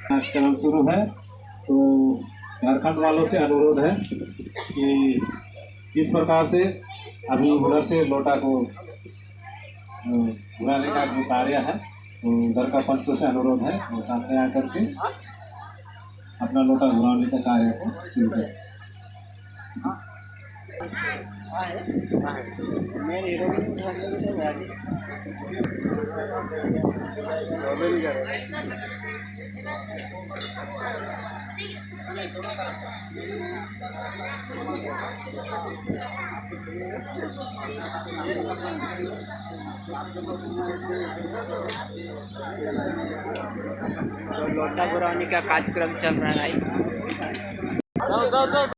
कार्यक्रम शुरू है तो झारखंड वालों से अनुरोध है कि इस प्रकार से अभी उधर से लोटा को घुराने का जो कार्य है तो उधर का पंचों से अनुरोध है वो सामने आकर के अपना लोटा घुराने का कार्य को शुरू करें। तो लोटा घुराने का कार्यक्रम चल रहा है।